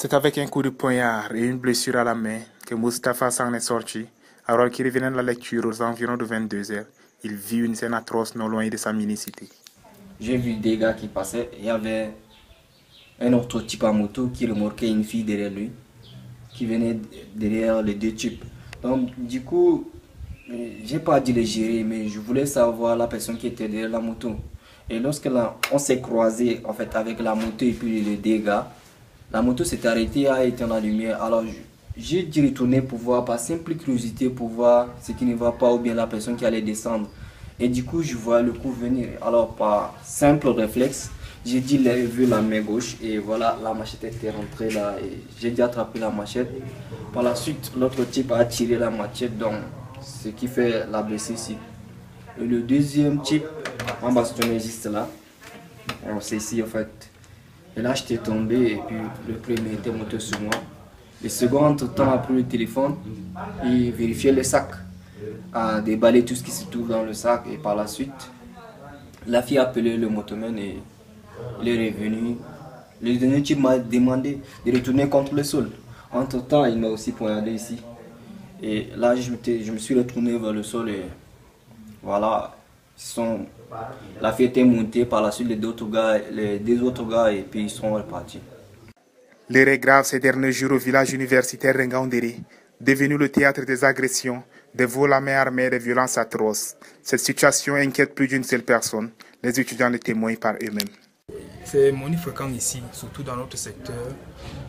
C'est avec un coup de poignard et une blessure à la main que Mustapha s'en est sorti. Alors qu'il revenait de la lecture aux environs de 22 heures, il vit une scène atroce non loin de sa minicité. J'ai vu des gars qui passaient. Il y avait un autre type en moto qui remorquait une fille derrière lui, qui venait derrière les deux types. Donc, du coup, j'ai pas dit les gérer, mais je voulais savoir la personne qui était derrière la moto. Et lorsque on s'est croisé en fait avec la moto et puis les dégâts, la moto s'est arrêtée, a éteint la lumière. Alors j'ai dû retourner pour voir, par simple curiosité, pour voir ce qui ne va pas ou bien la personne qui allait descendre. Et du coup, je vois le coup venir. Alors par simple réflexe, j'ai dit lever la main gauche et voilà, la machette était rentrée là et j'ai dû attraper la machette. Par la suite, l'autre type a tiré la machette, donc ce qui fait la blessure ici. Et le deuxième type m'a bastonné juste là. C'est ici en fait. Et là, j'étais tombé et puis le premier était monté sur moi. Le second, entre-temps, a pris le téléphone et vérifiait le sac, a déballé tout ce qui se trouve dans le sac. Et par la suite, la fille a appelé le motoman et il est revenu. Le dernier type m'a demandé de retourner contre le sol. Entre-temps, il m'a aussi poignardé ici. Et là, je me suis retourné vers le sol et voilà. La fille était montée, par la suite les deux autres gars et puis ils sont repartis. L'heure est grave ces derniers jours au village universitaire Rengaoundéré, devenu le théâtre des agressions, des vols à main armée et des violences atroces. Cette situation inquiète plus d'une seule personne, les étudiants le témoignent par eux-mêmes. C'est monifréquent ici, surtout dans notre secteur,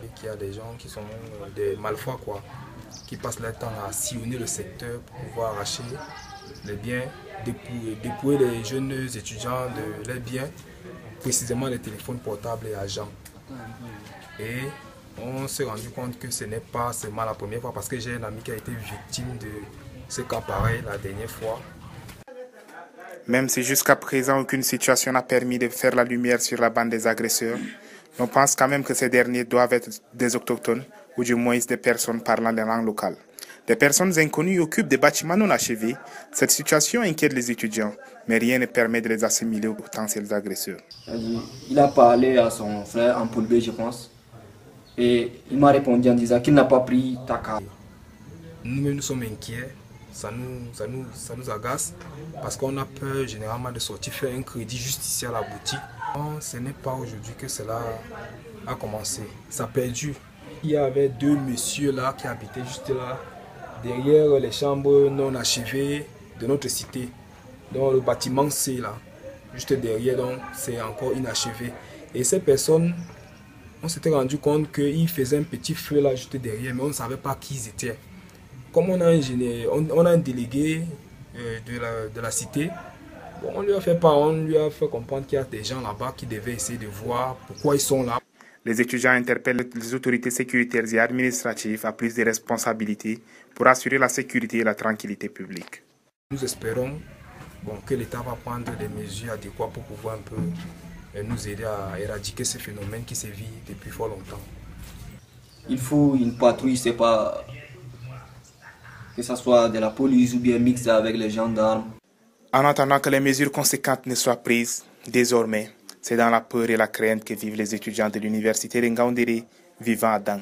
et qu'il y a des gens qui sont des malfrats, qui passent leur temps à sillonner le secteur pour pouvoir arracher les biens, dépouiller les jeunes étudiants de leurs biens, précisément les téléphones portables et agents. Et on s'est rendu compte que ce n'est pas seulement la première fois, parce que j'ai un ami qui a été victime de ce cas pareil la dernière fois. Même si jusqu'à présent aucune situation n'a permis de faire la lumière sur la bande des agresseurs, on pense quand même que ces derniers doivent être des autochtones ou du moins des personnes parlant la langue locale. Des personnes inconnues occupent des bâtiments non achevés. Cette situation inquiète les étudiants, mais rien ne permet de les assimiler aux potentiels agresseurs. Il a parlé à son frère en Poulbé, je pense, et il m'a répondu en disant qu'il n'a pas pris ta carte. Nous-mêmes, nous sommes inquiets, ça nous agace, parce qu'on a peur généralement de sortir faire un crédit juste ici à la boutique. Ce n'est pas aujourd'hui que cela a commencé, ça a perdu. Il y avait deux messieurs là qui habitaient juste là, derrière les chambres non achevées de notre cité. Donc le bâtiment C là, juste derrière, donc c'est encore inachevé. Et ces personnes, on s'était rendu compte qu'ils faisaient un petit feu là juste derrière, mais on ne savait pas qui ils étaient. Comme on a un délégué de la cité, bon, on lui a fait comprendre qu'il y a des gens là-bas qui devaient essayer de voir pourquoi ils sont là. Les étudiants interpellent les autorités sécuritaires et administratives à plus de responsabilités pour assurer la sécurité et la tranquillité publique. Nous espérons que l'État va prendre des mesures adéquates pour pouvoir un peu nous aider à éradiquer ce phénomène qui sévit depuis fort longtemps. Il faut une patrouille, c'est pas que ce soit de la police ou bien mixte avec les gendarmes. En attendant que les mesures conséquentes ne soient prises, désormais, c'est dans la peur et la crainte que vivent les étudiants de l'université de Ngaoundéré vivant à Dang.